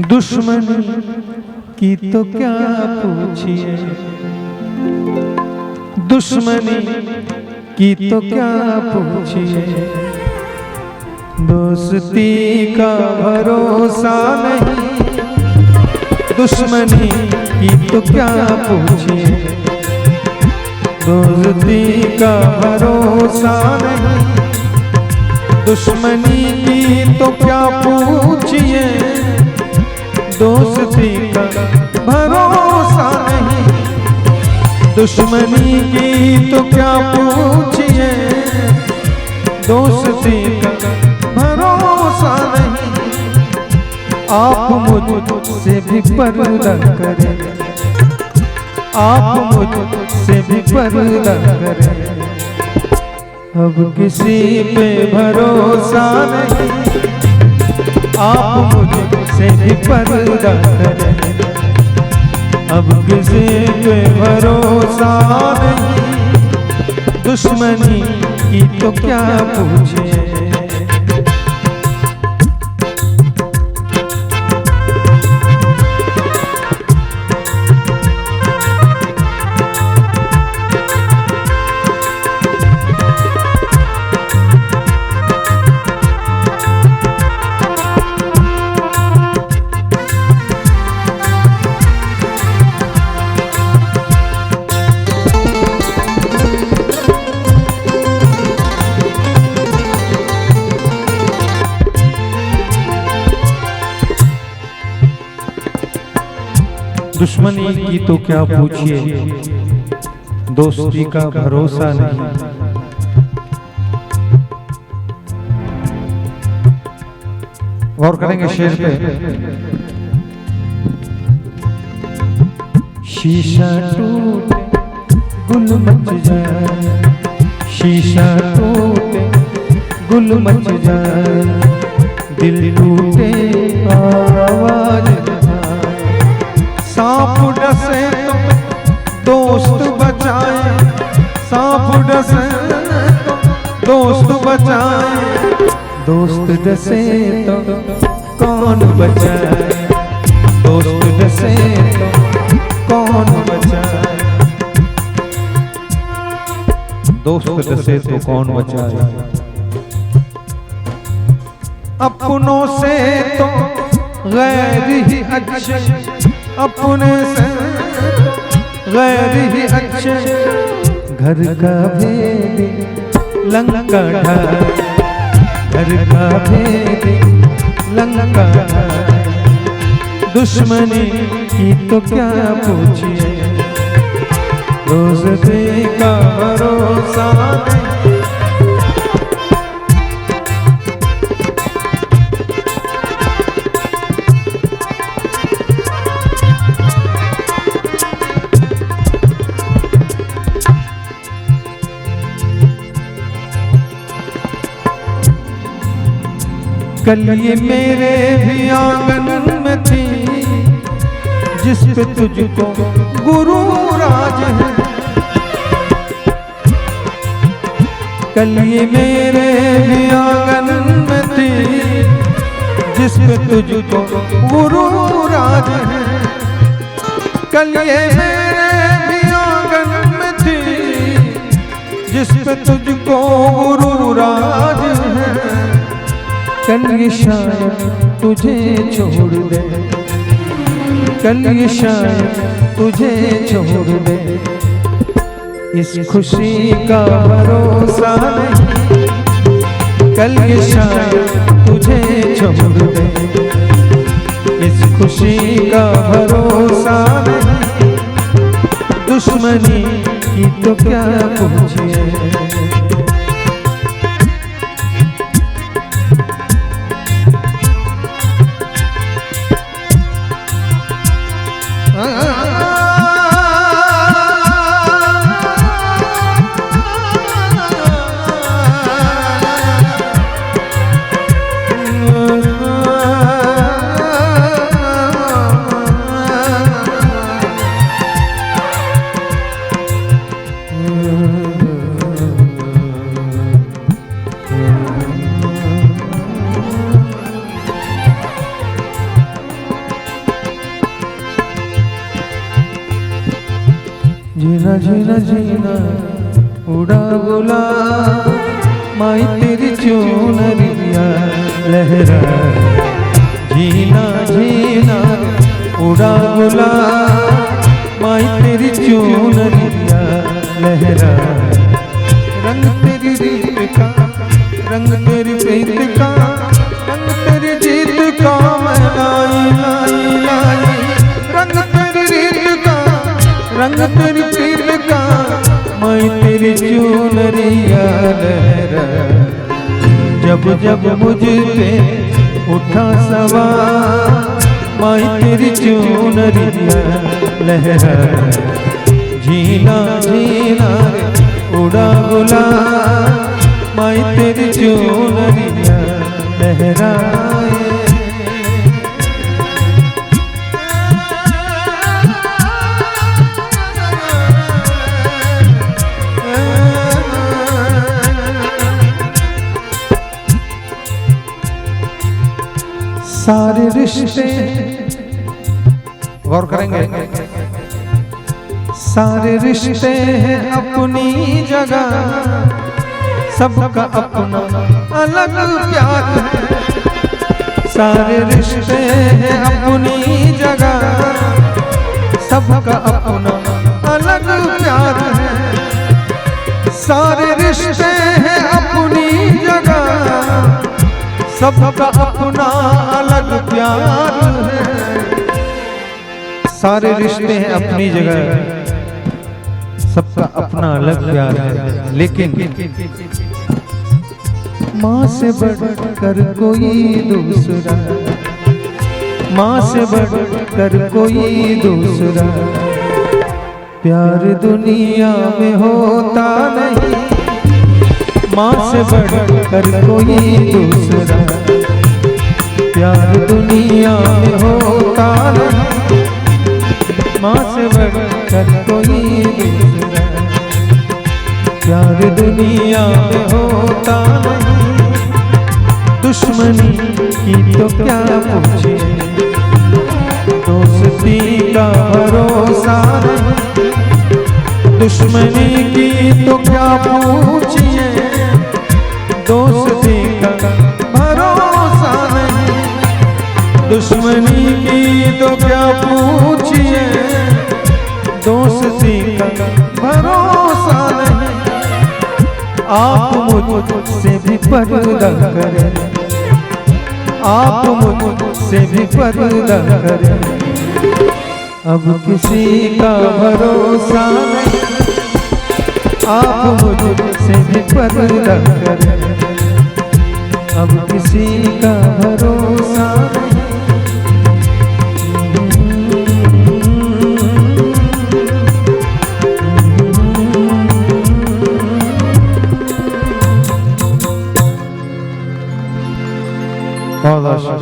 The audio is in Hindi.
दुश्मन की तो क्या पूछिए, दुश्मनी की तो क्या पूछिए, दोस्ती का भरोसा नहीं, दुश्मनी की तो क्या पूछिए, दोस्ती का भरोसा नहीं, दुश्मनी की तो क्या पूछिए, दोस्ती का भरोसा नहीं, दुश्मनी की तो क्या पूछिए, दोस्ती का भरोसा नहीं। आप मुझसे भी पर्दा करें, आप मुझसे भी पर्दा करें, अब किसी पे भरोसा नहीं, आप मुझसे भी पर्दा करें, अब किसी पे भरोसा नहीं, दुश्मनी की तो क्या पूछिए। दुश्मनी की तो क्या पूछिए, दोस्ती का भरोसा नहीं। गौर करेंगे शेर पे। शीशा टूटे गुल मच जाए, शीशा टूटे गुल मच जाए, दिल टूटे आवाज, सांप डसे तो दोस्त बचाए, सांप डसे तो दोस्त बचाए, दोस्त डसे तो कौन बचाए, दोस्त डसे तो कौन बचाए, दोस्त डसे तो कौन बचाए। अपनों से तो गैर ही अच्छे, अपने से गैर ही अच्छे, घर का भेदी लंका ढाए, घर का भेदी लंका ढाए, दुश्मनी की तो क्या पूछिए, दोस्ती का भरोसा नहीं। कलिए मेरे भी आंगन में थी, जिस पे तुझको गुरु राज है, कलिए मेरे भी आंगन में थी, जिस पे तुझको गुरु राज है, कलिए मेरे भी आंगन में थी, जिस पे तुझको गुरु राज है, कल ये शायद तुझे छोड़ दे, कल ये शायद तुझे छोड़ दे, इस खुशी का भरोसा नहीं, कल ये शायद तुझे छोड़ दे, इस खुशी का भरोसा नहीं, दुश्मनी की तो क्या पूछिए। जीना जीना जीना उड़ा गुलाल माई तेरी चुनरिया लहरा जीना जीना उड़ा गुलाल माई तेरी चुनरिया लहरा रंग तेरी रीत का रंग तेरी प्रीत का रंग तेरी जीत का मैं लाई लाई लाई रंग तेरी रीत का रंग तेरी प्रीत का मैं तेरी चुनरिया लहरा जब जब मुझ पे उठा सवार मैं तेरी चुनरिया लहरा जीना जीना उड़ा गुलाल मैं तेरी चुनरिया लहराए सारे रिश्ते गौर करेंगे सारे रिश्ते हैं अपनी जगह सबका अपना अलग प्यार है सारे रिश्ते हैं अपनी जगह सबका अपना अलग प्यार है सारे रिश्ते हैं अपनी जगह सबका अपना अलग प्यार है सारे रिश्ते हैं अपनी जगह सबका अपना अलग प्यार है लेकिन माँ से बढ़कर कोई दूसरा माँ से बढ़कर कोई दूसरा प्यार दुनिया में होता नहीं माँ से बढ़कर कोई दूसरा प्यार दुनिया में होता नहीं माँ से बढ़कर कोई दूसरा प्यार दुनिया में होता नहीं दुश्मनी की तो क्या पूछे दोस्ती का भरोसा नहीं दुश्मनी की तो क्या पूछिए दोस्ती का भरोसा नहीं दुश्मनी की तो क्या पूछिए दोस्ती का भरोसा नहीं आप मुझसे भी पर्दा करें आप मुझसे भी पर्दा करें अब किसी का भरोसा नहीं आप मुझसे भी पर्दा करें अब किसी का भरोसा नहीं बहुत शुक्रिया।